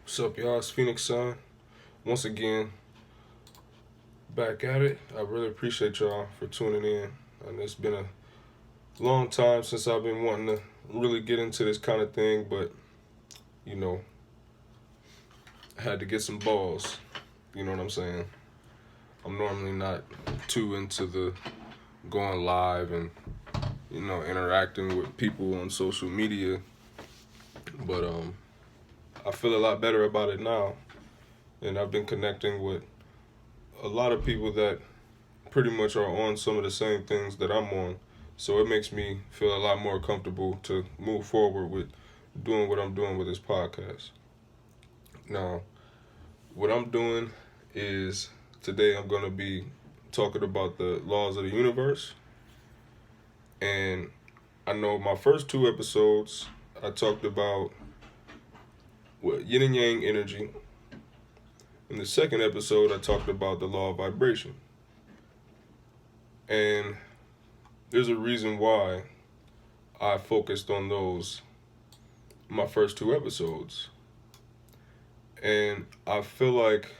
What's up, y'all? It's Phoenix Sun. Once again, back at it. I really appreciate y'all for tuning in. And it's been a long time since I've been wanting to really get into this kind of thing, but you know, I had to get some balls. You know what I'm saying? I'm normally not too into the going live and interacting with people on social media, but I feel a lot better about it now, and I've been connecting with a lot of people that pretty much are on some of the same things that I'm on. So it makes me feel a lot more comfortable to move forward with doing what I'm doing with this podcast. Now, what I'm doing is today I'm going to be talking about the laws of the universe. And I know my first two episodes, I talked about yin and yang energy. In the second episode, I talked about the law of vibration. And there's a reason why I focused on those my first two episodes. And I feel like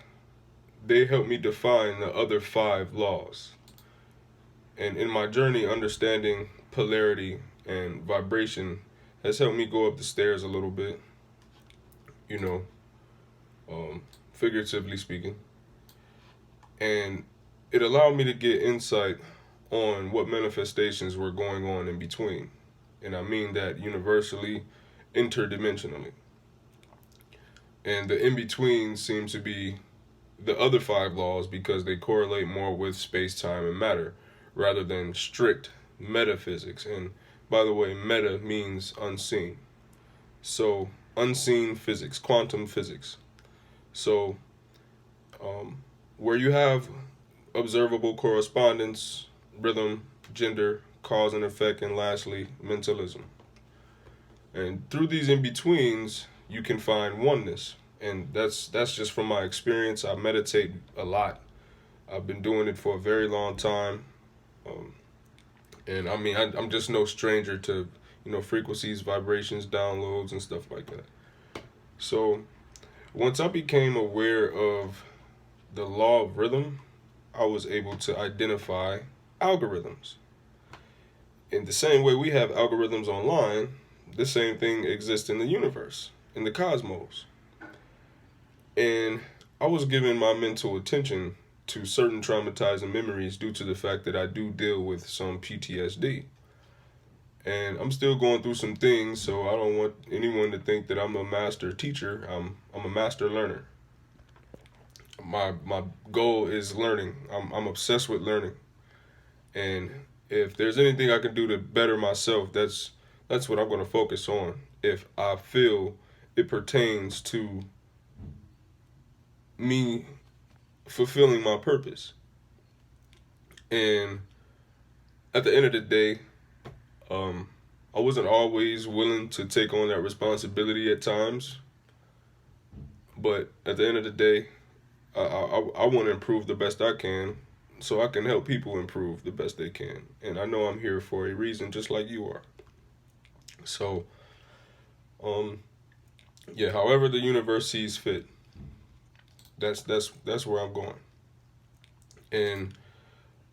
they helped me define the other five laws. And in my journey, understanding polarity and vibration has helped me go up the stairs a little bit, you know, figuratively speaking. And it allowed me to get insight on what manifestations were going on in between. And I mean that universally, interdimensionally. And the in between seems to be the other five laws because they correlate more with space, time, and matter rather than strict metaphysics. And by the way, meta means unseen. So, unseen physics, quantum physics. So, where you have observable correspondence, rhythm, gender, cause and effect, and lastly, mentalism. And through these in betweens, you can find oneness. And that's just from my experience. I meditate a lot. I've been doing it for a very long time. Um, and I mean, I'm just no stranger to, frequencies, vibrations, downloads, and stuff like that. So once I became aware of the law of rhythm, I was able to identify algorithms. In the same way we have algorithms online, the same thing exists in the universe, in the cosmos. And I was giving my mental attention to certain traumatizing memories due to the fact that I do deal with some PTSD. And I'm still going through some things, so I don't want anyone to think that I'm a master teacher. I'm a master learner. My goal is learning. I'm obsessed with learning. And if there's anything I can do to better myself, that's what I'm going to focus on. If I feel it pertains to me fulfilling my purpose. And at the end of the day, I wasn't always willing to take on that responsibility at times. But at the end of the day, I want to improve the best I can so I can help people improve the best they can. And I know I'm here for a reason, just like you are. So, yeah, however the universe sees fit, that's where I'm going. And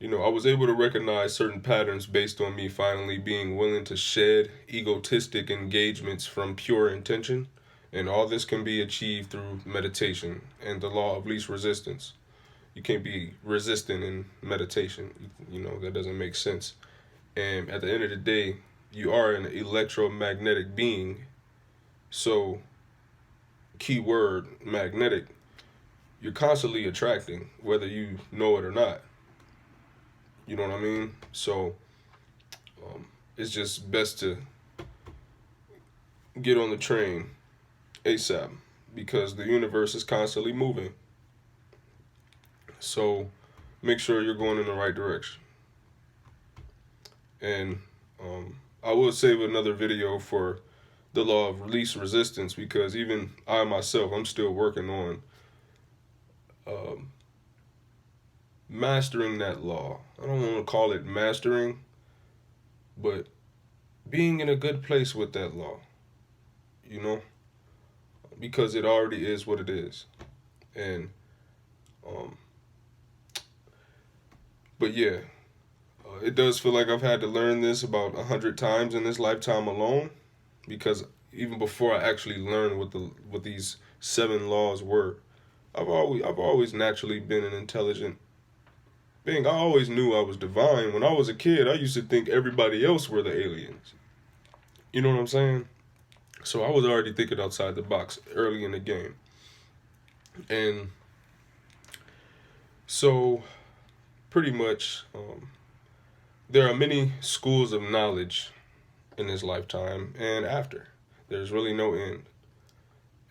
I was able to recognize certain patterns based on me finally being willing to shed egotistic engagements from pure intention. And all this can be achieved through meditation and the law of least resistance. You can't be resistant in meditation. That doesn't make sense. And at the end of the day, you are an electromagnetic being. So, keyword magnetic, you're constantly attracting, whether you know it or not. You know what I mean? So, it's just best to get on the train ASAP because the universe is constantly moving. So, make sure you're going in the right direction. And I will save another video for the law of least resistance because even I myself, I'm still working on um, mastering that law. I don't want to call it mastering, but being in a good place with that law, you know, because it already is what it is. And um, but yeah, it does feel like I've had to learn this about 100 times in this lifetime alone, because even before I actually learned what these 7 laws were, I've always naturally been an intelligent being. I always knew I was divine. When I was a kid, I used to think everybody else were the aliens. You know what I'm saying? So I was already thinking outside the box early in the game. And so pretty much, there are many schools of knowledge in this lifetime and after. There's really no end.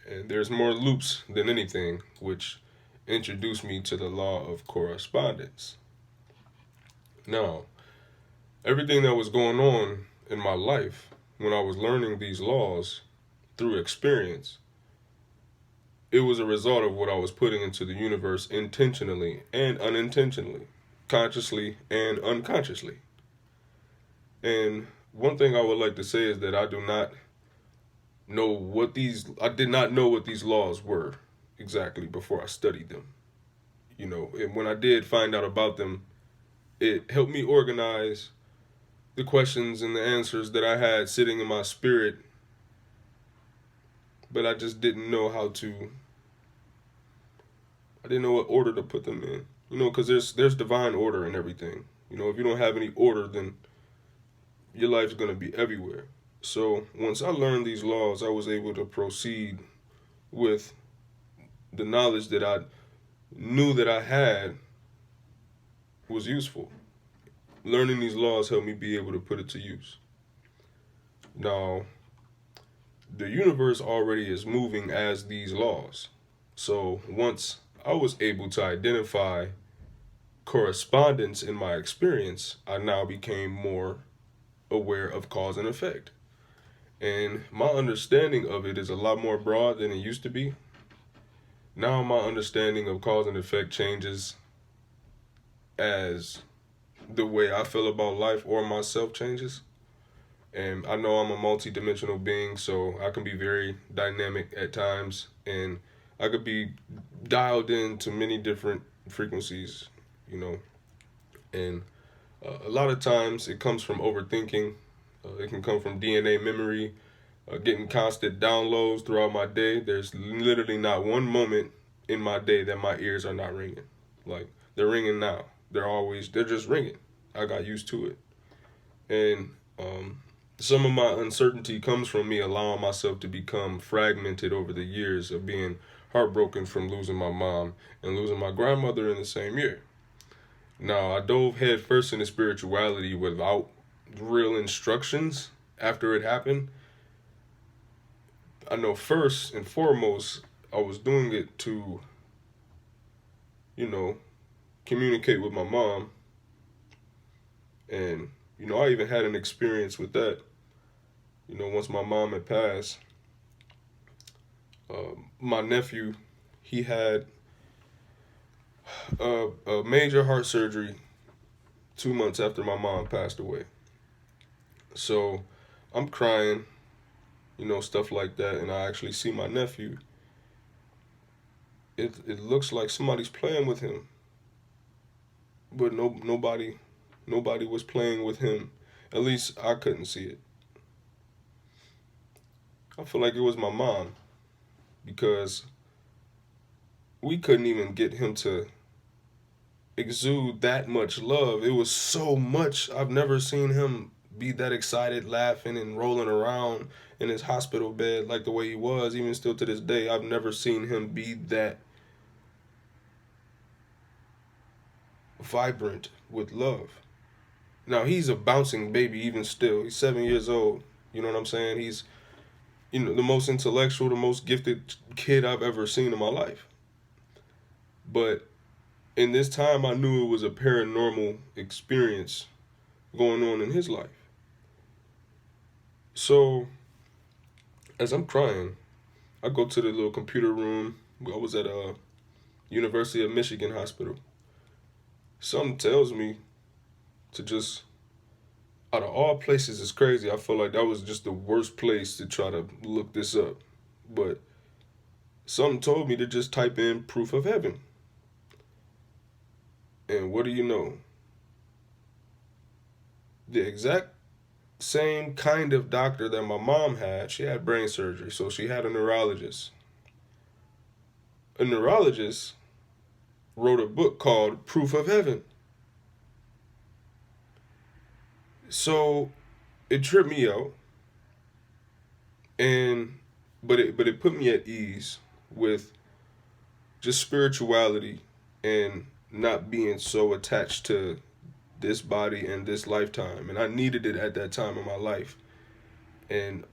And there's more loops than anything, which introduced me to the law of correspondence. Now, everything that was going on in my life when I was learning these laws through experience, it was a result of what I was putting into the universe intentionally and unintentionally, consciously and unconsciously. And one thing I would like to say is that I did not know what these laws were exactly before I studied them. And when I did find out about them, it helped me organize the questions and the answers that I had sitting in my spirit, but I just didn't know I didn't know what order to put them in. Because there's divine order in everything. If you don't have any order, then your life's going to be everywhere. So once I learned these laws, I was able to proceed with the knowledge that I knew that I had was useful. Learning these laws helped me be able to put it to use. Now, the universe already is moving as these laws. So once I was able to identify correspondence in my experience, I now became more aware of cause and effect. And my understanding of it is a lot more broad than it used to be. Now my understanding of cause and effect changes as the way I feel about life or myself changes. And I know I'm a multi-dimensional being, so I can be very dynamic at times, and I could be dialed into many different frequencies, you know. And a lot of times it comes from overthinking. It can come from DNA memory, getting constant downloads throughout my day. There's literally not one moment in my day that my ears are not ringing. Like, they're ringing now. They're just ringing. I got used to it. And some of my uncertainty comes from me allowing myself to become fragmented over the years of being heartbroken from losing my mom and losing my grandmother in the same year. Now, I dove headfirst into spirituality without real instructions after it happened. I know first and foremost, I was doing it to, you know, communicate with my mom. And, I even had an experience with that. Once my mom had passed, my nephew, he had a major heart surgery 2 months after my mom passed away. So I'm crying, stuff like that, and I actually see my nephew. It looks like somebody's playing with him, but nobody was playing with him. At least I couldn't see it. I feel like it was my mom, because we couldn't even get him to exude that much love. It was so much. I've never seen him be that excited, laughing and rolling around in his hospital bed like the way he was. Even still to this day, I've never seen him be that vibrant with love. Now, he's a bouncing baby even still. He's 7 years old. You know what I'm saying? He's, the most intellectual, the most gifted kid I've ever seen in my life. But in this time, I knew it was a paranormal experience going on in his life. So, as I'm crying, I go to the little computer room. I was at a University of Michigan hospital. Something tells me to just, out of all places, it's crazy. I feel like that was just the worst place to try to look this up. But Something told me to just type in proof of heaven. And what do you know? The exact same kind of doctor that my mom had, she had brain surgery, so she had a neurologist. A neurologist wrote a book called Proof of Heaven. So it tripped me out, and but it put me at ease with just spirituality and not being so attached to this body and this lifetime. And I needed it at that time in my life, and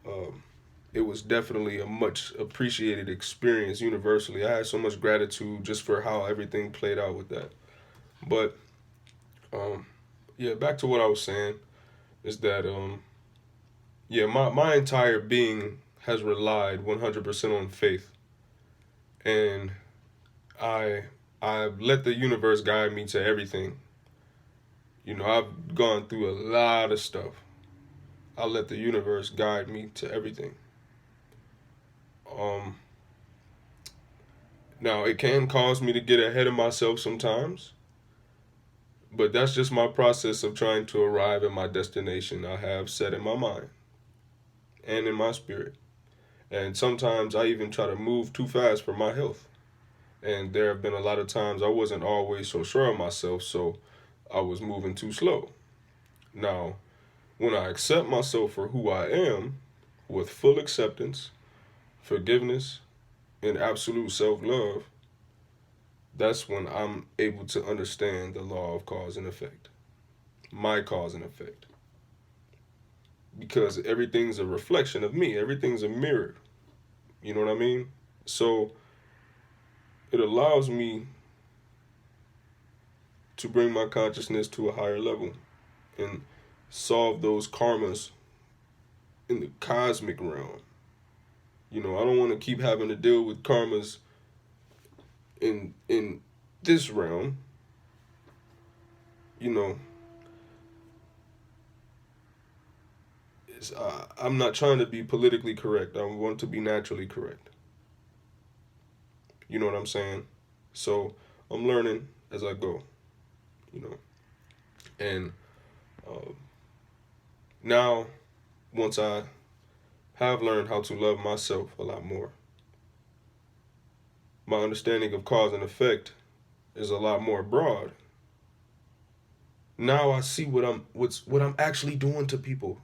it was definitely a much appreciated experience universally. I had so much gratitude just for how everything played out with that. But um, yeah, back to what I was saying is that yeah, my entire being has relied 100% on faith, and I I let the universe guide me to everything. You know, I've gone through a lot of stuff. I let the universe guide me to everything. Um, Now it can cause me to get ahead of myself sometimes, but that's just my process of trying to arrive at my destination I have set in my mind and in my spirit. And sometimes I even try to move too fast for my health. And there have been a lot of times I wasn't always so sure of myself, so I was moving too slow. Now, when I accept myself for who I am, with full acceptance, forgiveness, and absolute self love, that's when I'm able to understand the law of cause and effect, my cause and effect. Because everything's a reflection of me, everything's a mirror. You know what I mean? So it allows me to bring my consciousness to a higher level and solve those karmas in the cosmic realm. You know, I don't want to keep having to deal with karmas in this realm. You know, I'm not trying to be politically correct. I want to be naturally correct. You know what I'm saying? So I'm learning as I go. You know, and uh, now once I have learned how to love myself a lot more, my understanding of cause and effect is a lot more broad. Now I see what I'm actually doing to people.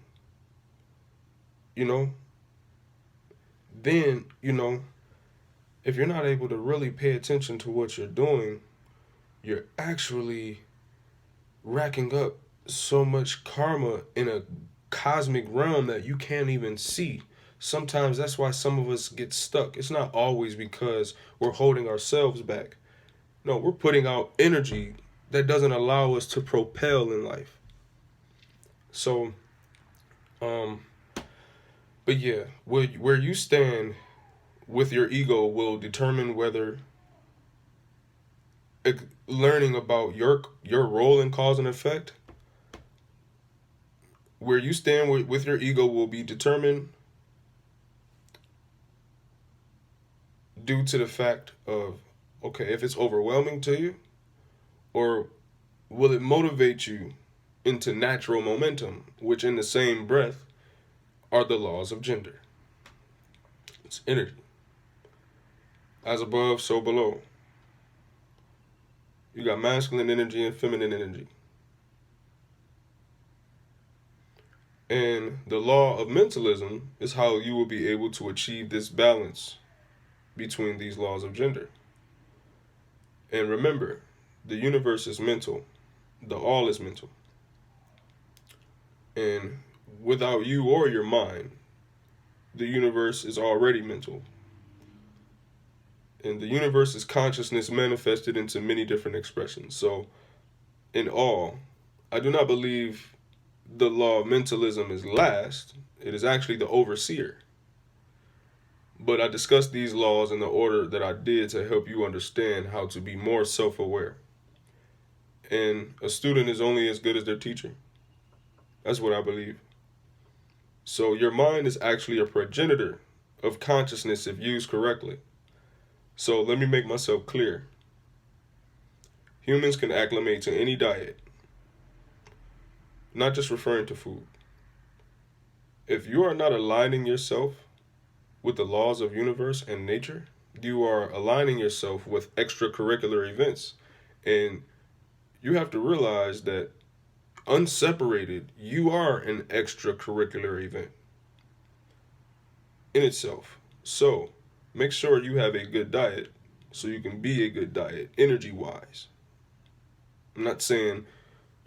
You know, then if you're not able to really pay attention to what you're doing, you're actually racking up so much karma in a cosmic realm that you can't even see. Sometimes that's why some of us get stuck. It's not always because we're holding ourselves back. No, we're putting out energy that doesn't allow us to propel in life. So, um, but yeah, where you stand with your ego will determine whether learning about your role in cause and effect, where you stand with your ego will be determined due to the fact of, okay, if it's overwhelming to you, or will it motivate you into natural momentum, which in the same breath are the laws of gender. It's energy. As above, so below. You got masculine energy and feminine energy. And the law of mentalism is how you will be able to achieve this balance between these laws of gender. And remember, the universe is mental, the all is mental. And without you or your mind, the universe is already mental. And the universe is consciousness manifested into many different expressions. So, in all, I do not believe the law of mentalism is last. It is actually the overseer. But I discussed these laws in the order that I did to help you understand how to be more self aware. And a student is only as good as their teacher. That's what I believe. So your mind is actually a progenitor of consciousness if used correctly. So let me make myself clear. Humans can acclimate to any diet, not just referring to food. If you are not aligning yourself with the laws of universe and nature, you are aligning yourself with extracurricular events. And you have to realize that unseparated, you are an extracurricular event in itself. So make sure you have a good diet so you can be a good diet, energy wise. I'm not saying,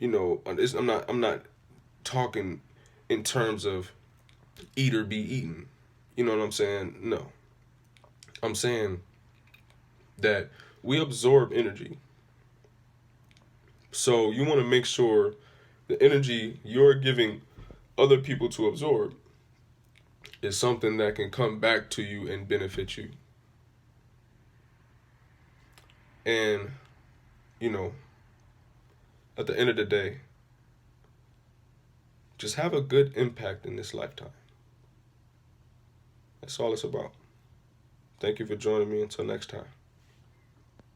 I'm not talking in terms of eat or be eaten. You know what I'm saying? No. I'm saying that we absorb energy. So you want to make sure the energy you're giving other people to absorb is something that can come back to you and benefit you. And, you know, at the end of the day, just have a good impact in this lifetime. That's all it's about. Thank you for joining me. Until next time.